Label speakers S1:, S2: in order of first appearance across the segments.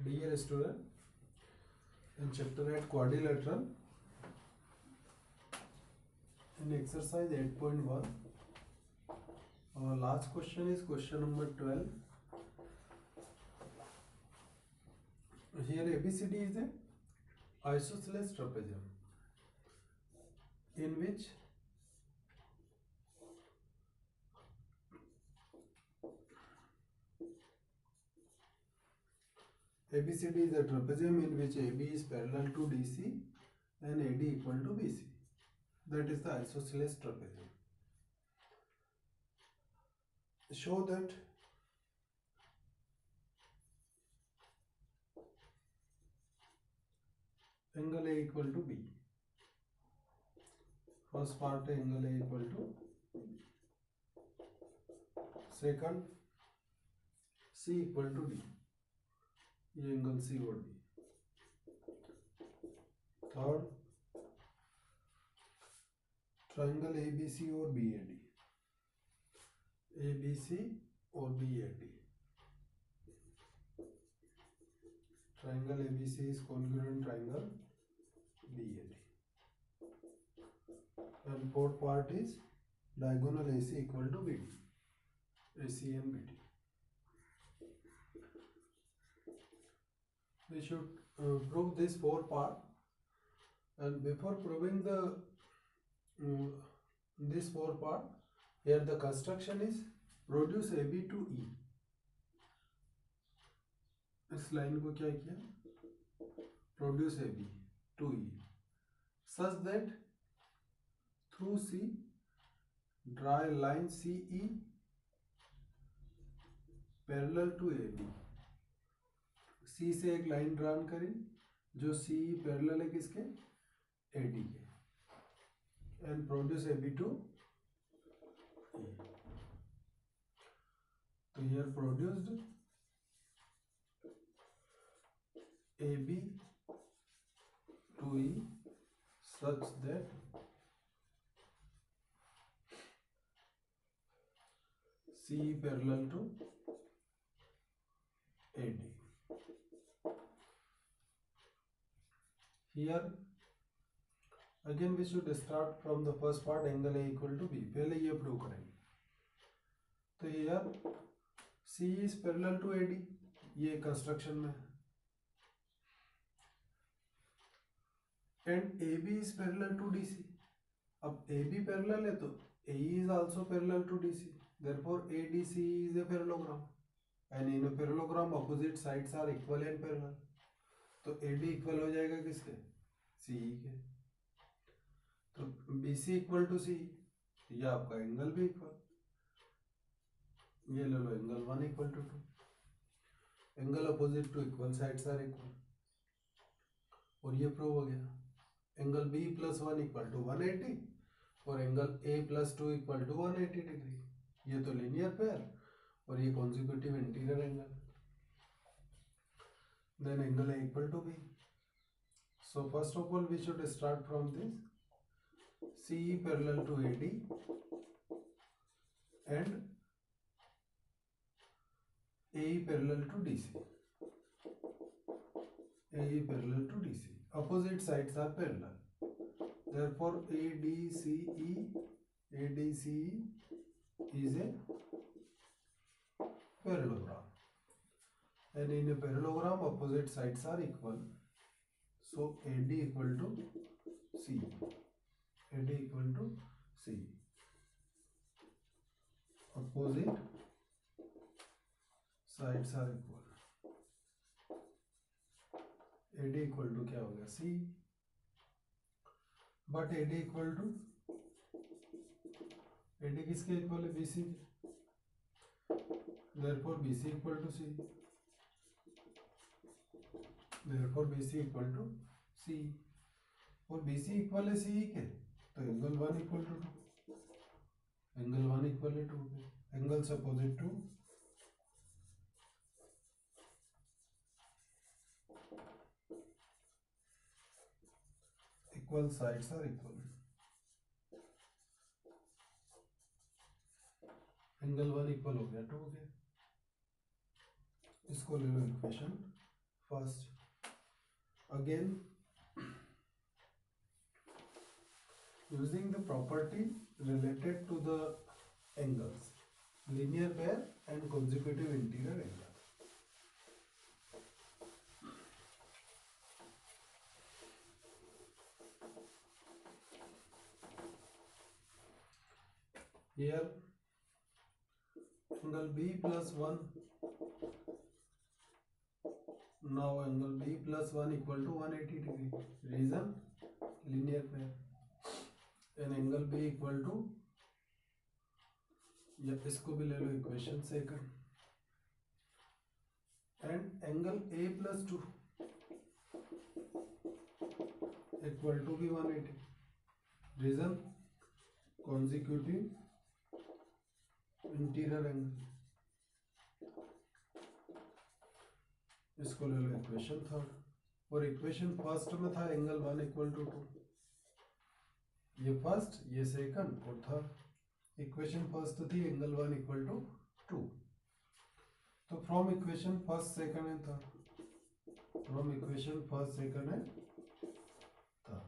S1: Dear student, in chapter 8 quadrilateral, in exercise 8.1, our last question is question number 12. Here ABCD is a isosceles trapezium in which ABCD is a trapezium in which AB is parallel to DC and AD equal to BC. That is the isosceles trapezium. Show that angle A equal to B. First part angle A equal to B. Second C equal to D. ये angle C और D. Third triangle A B C और B A D. A B C और B A D. Triangle A B C is congruent triangle B A D. And fourth part is diagonal A C equal to B D. A C and B D. We should prove this four part, and before proving the this four part, here the construction is produce AB to E. इस line को क्या किया? Produce AB to E such that through C draw a line CE parallel to AB. सी से एक line drawn करें जो C parallel है किसके? एडी के. And produce AB to E. तो here produced AB to E such that C parallel to AD. Here again we should start from the first part angle A equal to B. पहले ये prove करेंगे. तो here C is parallel to AD. ये construction में and AB is parallel to DC. अब AB parallel है तो AE is also parallel to DC. Therefore ADC is a parallelogram. And in a parallelogram opposite sides are equal and parallel. तो AD equal हो जाएगा किसके? CE के. तो BC equal to CE. ये आपका एंगल भी इक्वल. ये ले लो angle 1 equal to 2. Angle opposite to equal sides are equal. और ये प्रूव हो गया. Angle B plus 1 equal to 180 और angle A plus 2 equal to 180 degree. ये तो लीनियर पेयर और ये consecutive interior angle. Then angle A equal to B. So first of all we should start from this. CE parallel to AD and AE parallel to DC. AE parallel to DC. Opposite sides are parallel. Therefore ADCE is a parallelogram. And in a parallelogram opposite sides are equal. So AD equal to C. AD equal to C. Opposite sides are equal. AD equal to क्या हो गया? C. But AD equal to AD किसके equal है? BC के. Therefore BC equal to C. Therefore BC equal to C. और BC equal है CE के तो angle 1 equal to 2. Angle 1 equal है 2 के. Angles opposite to equal sides are equal. Angle 1 equal हो गया 2 के. इसको ले लो equation first. Again, using the property related to the angles, linear pair and consecutive interior angle. Here angle B plus 1, now angle B plus 1 equal to 180 degree. Reason, linear pair. And angle B equal to, या इसको भी ले लो equation second. And angle A plus 2 equal to भी 180. Reason, consecutive interior angle. इसको ले लो equation third. और इक्वेशन फर्स्ट में था एंगल 1 इक्वल टू 2. ये फर्स्ट, ये सेकंड और थर्ड. इक्वेशन फर्स्ट थी एंगल 1 इक्वल टू 2. तो from equation first second and third, from equation first second and third,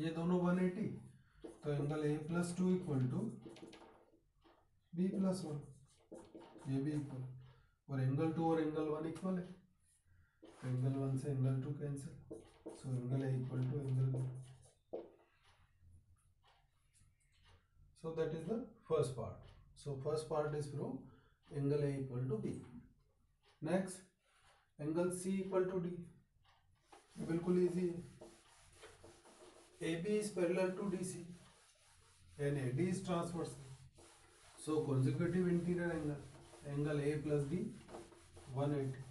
S1: ये दोनों 180. तो angle A plus 2 equal to B plus 1, ये भी इक्वल. और एंगल 2 और एंगल 1 इक्वल है, तो एंगल 1 से angle 2 cancel. So angle A equal to angle B. So that is the first part. So first part is from angle A equal to B. Next, angle C equal to D. बिल्कुल easy है. AB is parallel to DC and AD is transversal. So consecutive interior angle, angle A plus D, 180.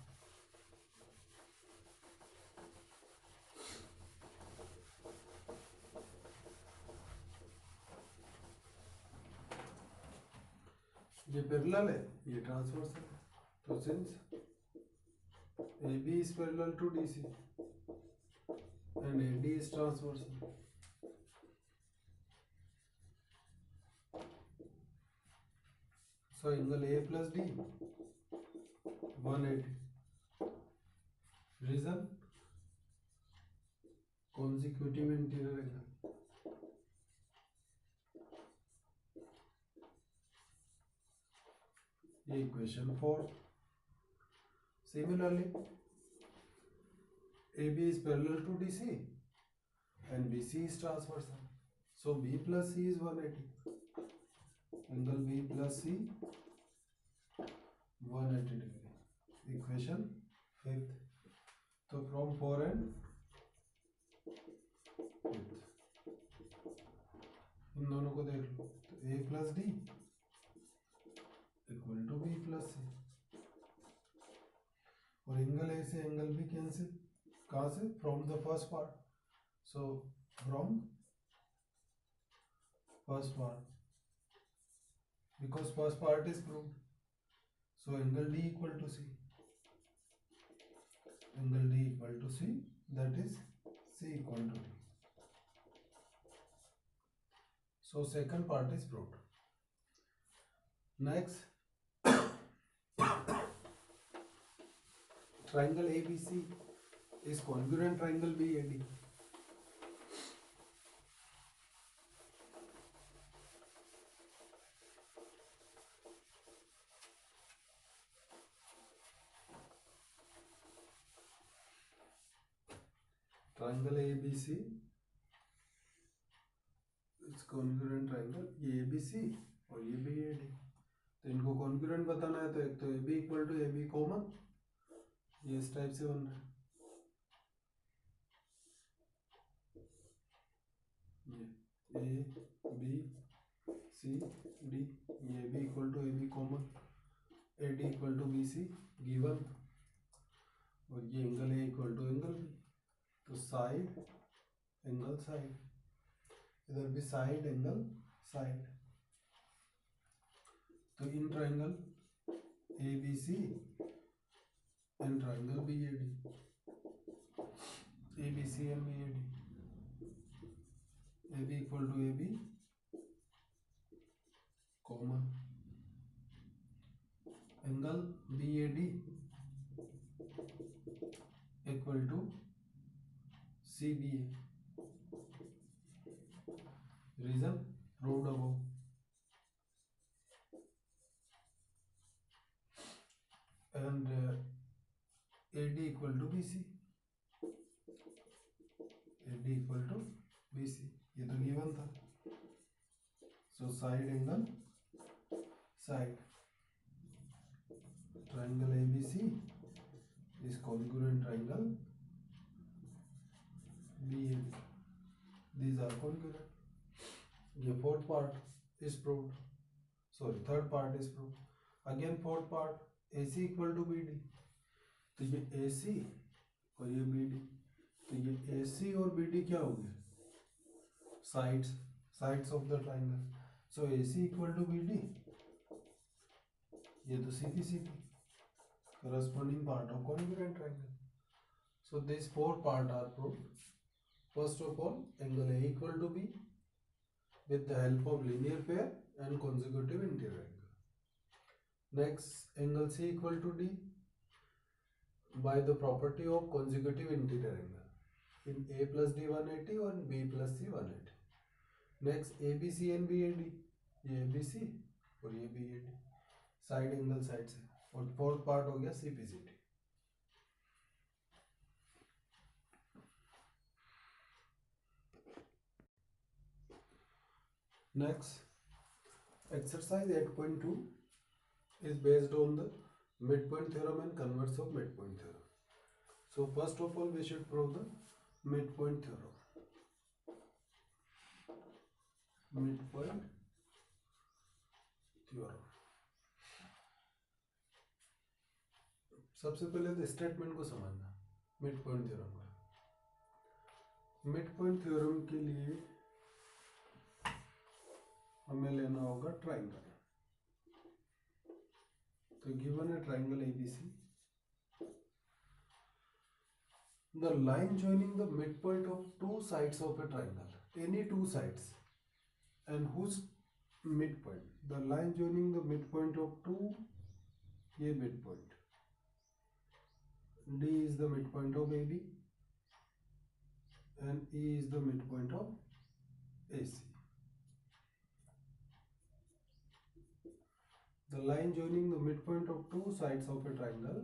S1: ये parallel है, ये transversal है. तो since AB is parallel to DC and AD is transversal, so angle A plus D 180. Reason, consecutive interior angle. Equation 4. Similarly, AB is parallel to DC and BC is transversal. So B plus C is 180. Angle B plus C 180 degree. Equation 5th. So from 4 and 5th, इन दोनों को देख लो. तो A plus D equal to B plus C. और angle A से angle B cancel. कहाँ से? From the first part. So from first part, because first part is proved. So angle D equal to C, angle D equal to C, that is C equal to D. So second part is proved. Next, triangle ABC is congruent triangle BAD. Triangle ABC is congruent triangle, ये ABC और ये BAD. तो इनको congruent बताना है, तो एक तो AB equal to AB common, ये इस टाइप से बन रहा है. ये A B C D, ये AB equal to AB common, AD equal to BC given, और ये angle A equal to angle B. तो साइड एंगल साइड, इधर भी साइड एंगल साइड. तो in triangle ABC and triangle BAD, ABC and BAD, AB equal to AB common, angle BAD equal to CBA. Reason proved above. And AD equal to BC. AD equal to BC. ये तो given था. So side angle, side. Triangle ABC is congruent triangle BAB. These are congruent. ये fourth part is proved. Sorry, third part is proved. Again fourth part, AC equal to BD. तो ये AC और ये BD. तो ये AC और BD क्या हो गए? Sides of the triangle. So AC equal to BD. ये तो सीधी सीधी. Corresponding part of congruent triangle. So these four parts are proved. First of all, angle A equal to B with the help of linear pair and consecutive interior angle. Next, angle C equal to D by the property of consecutive interior angle in A plus D 180 or B plus C 180. Next, ABC and BAD. ये ABC और ये BAD. Side angle side से. और fourth part हो गया CPCD. Next, exercise 8.2 is based on the midpoint theorem and converse of midpoint theorem. So first of all, we should prove the midpoint theorem. Midpoint theorem. सबसे पहले तो statement को समझना mid point theorem का. Mid point theorem के लिए हमें लेना होगा ट्राइंगल. तो गिवन है triangle ABC. The line joining the midpoint of two sides of a triangle, any two sides, and whose midpoint, the line joining the midpoint of two, ये midpoint, D is the midpoint of AB, and E is the midpoint of AC. The line joining the midpoint of two sides of a triangle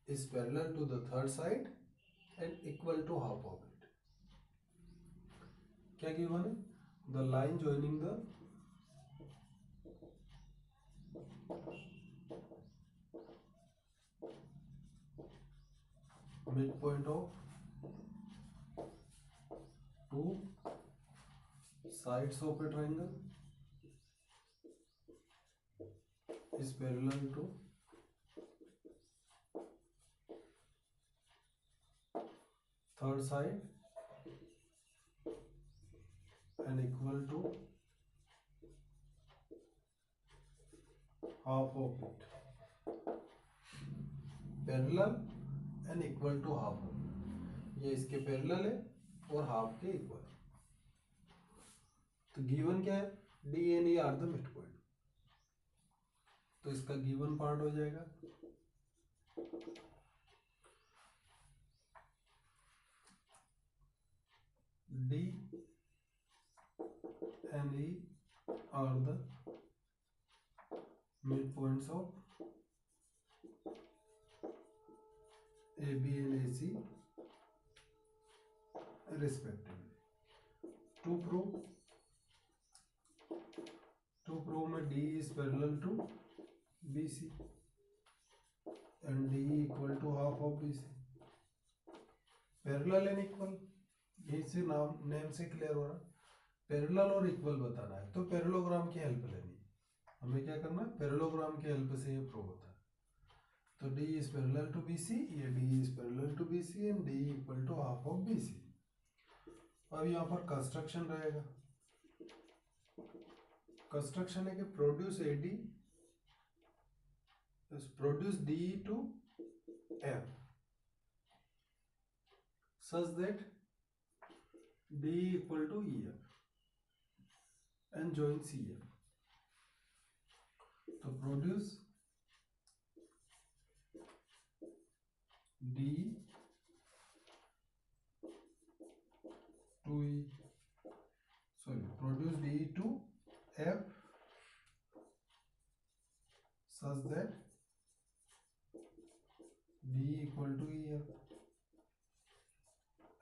S1: is parallel to the third side and equal to half of it. क्या given है? The line joining the midpoint of two sides of a triangle is parallel to third side and equal to half of it. Parallel and equal to half of it. ये इसके parallel है और half के equal. तो given क्या है? D and E are the midpoint. तो इसका गिवन पार्ट हो जाएगा D and E are the midpoints of AB and AC respectively. To prove में D is parallel to BC and D equal to half of BC. Parallel and equal, इसी नाम name से clear हो रहा. Parallel और equal बताना है तो पैरेललोग्राम की हेल्प लेनी है. हमें क्या करना है? पैरेललोग्राम की हेल्प से ये प्रूव होता है. तो D is parallel to BC, ये D is parallel to BC and D equal to half of BC. अब यहाँ पर कंस्ट्रक्शन रहेगा. कंस्ट्रक्शन है कि produce AD, produce DE to F such that D equal to EF and join CF. तो produce D to produce DE to F such that DE equal to EF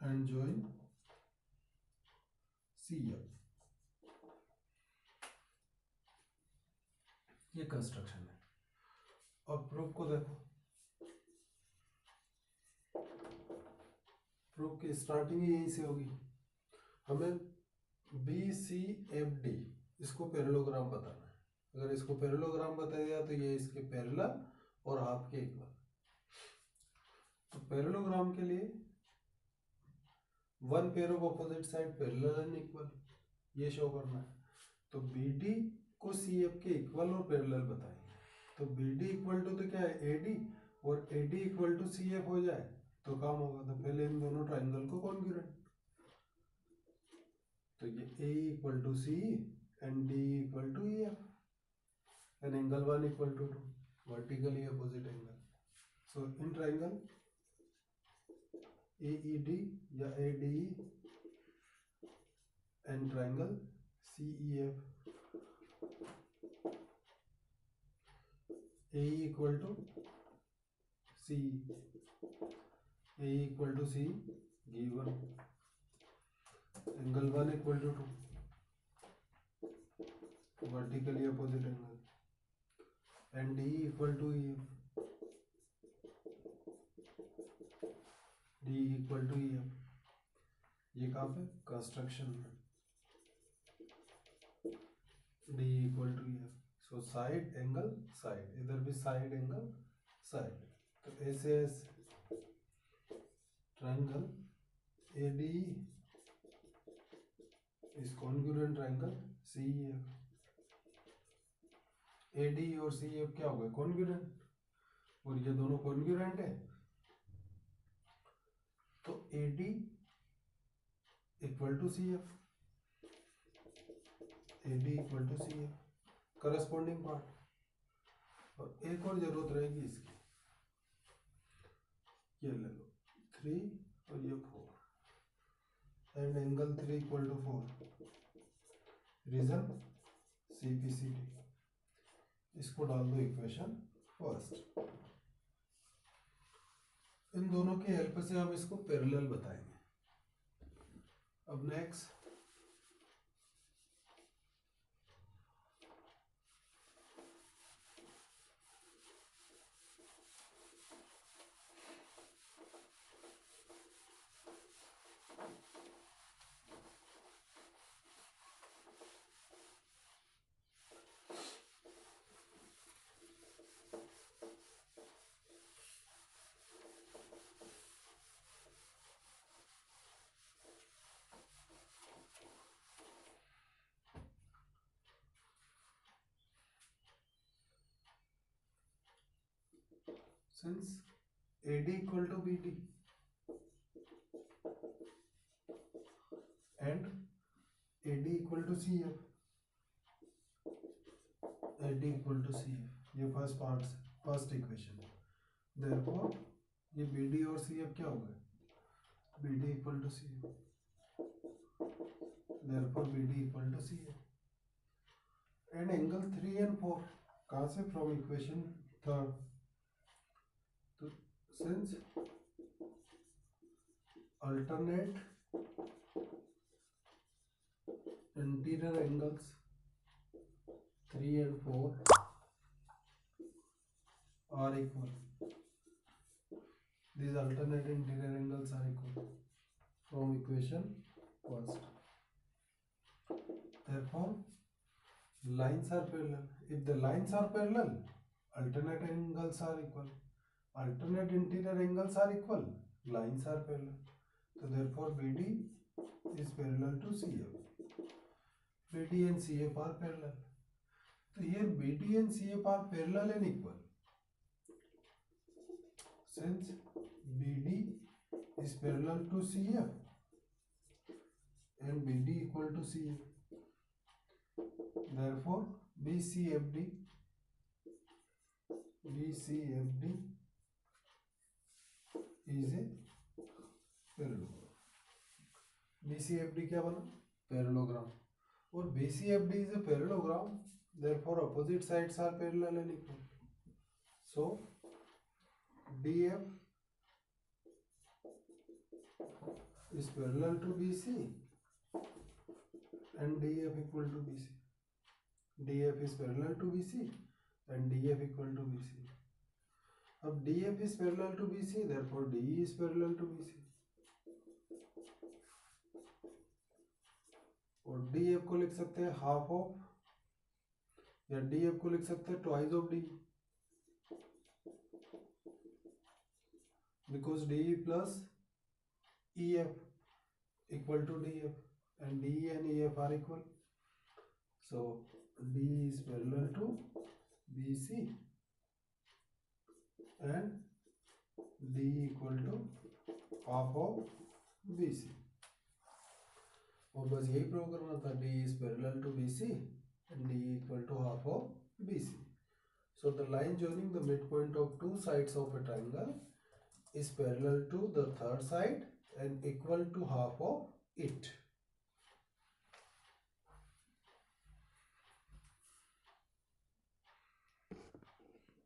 S1: and join CF. ये construction है. अब proof को देखो. Proof की starting यहीं से होगी. हमें BCFD इसको पैरेललोग्राम बताना है. अगर इसको पैरेललोग्राम बता दिया तो ये इसके पैरेलल और हाफ के इक्वल. तो पैरेललोग्राम के लिए one pair of opposite side parallel and equal ये शो करना है. तो BD को CF के इक्वल और पैरेलल बताएंगे. तो BD इक्वल टू तो क्या है AD और AD इक्वल टू CF हो जाए तो काम होगा. तो पहले इन दोनों ट्राइंगल को कॉन्ग्रुएंट. तो ये A equal to C and D equal to EF and angle 1 equal to 2 vertically opposite angle. So in triangle AED या ADE and triangle CEF AE equal to C AE equal to C given angle 1 equal to 2 vertically opposite angle and DE equal to EF DE equal to EF. ये कहाँ पे construction में DE equal to EF. So side angle side, इधर भी side angle side. तो ऐसे triangle ADE is congruent triangle CEF. ADE और CEF क्या हो गए कॉन्ग्रुएंट और ये दोनों कॉन्ग्रुएंट है. तो AD equal to CF AD equal to CF corresponding part. और एक और जरूरत रहेगी इसकी. ये ले लो 3 और ये 4 and angle 3 equal to 4 reason CPCD. इसको डाल दो इक्वेशन फर्स्ट. इन दोनों की हेल्प से हम इसको पैरेलल बताएंगे. अब next since AD equal to BD and AD equal to CF AD equal to CF ये फर्स्ट पार्ट फर्स्ट इक्वेशन है. therefore ये BD और CF क्या हो गए BD equal to CF. therefore BD equal to CF and angle 3 and 4 कहाँ से from equation third. Since alternate interior angles 3 and 4 are equal, these alternate interior angles are equal from equation first. Therefore lines are parallel. If the lines are parallel, alternate angles are equal. Alternate interior angles are equal, lines are parallel. So therefore BD is parallel to CF. BD and CF are parallel. So here BD and CF are parallel and equal. Since BD is parallel to CF and BD equal to CF, therefore BCFD is a parallelogram. BCFD क्या बना? Parallelogram. और BCFD is a parallelogram, therefore opposite sides are parallel and equal. So DF is parallel to BC and DF equal to BC. DF is parallel to BC and DF equal to BC. अब DF is parallel to BC, therefore DE is parallel to BC. और DF को लिख सकते हैं half of, या DF को लिख सकते हैं twice of D, because DE plus EF equal to DF and DE and EF are equal. So DE is parallel to BC and DE equal to half of BC. और बस यही prove करना था. DE is parallel to BC and DE equal to half of BC. So the line joining the midpoint of two sides of a triangle is parallel to the third side and equal to half of it.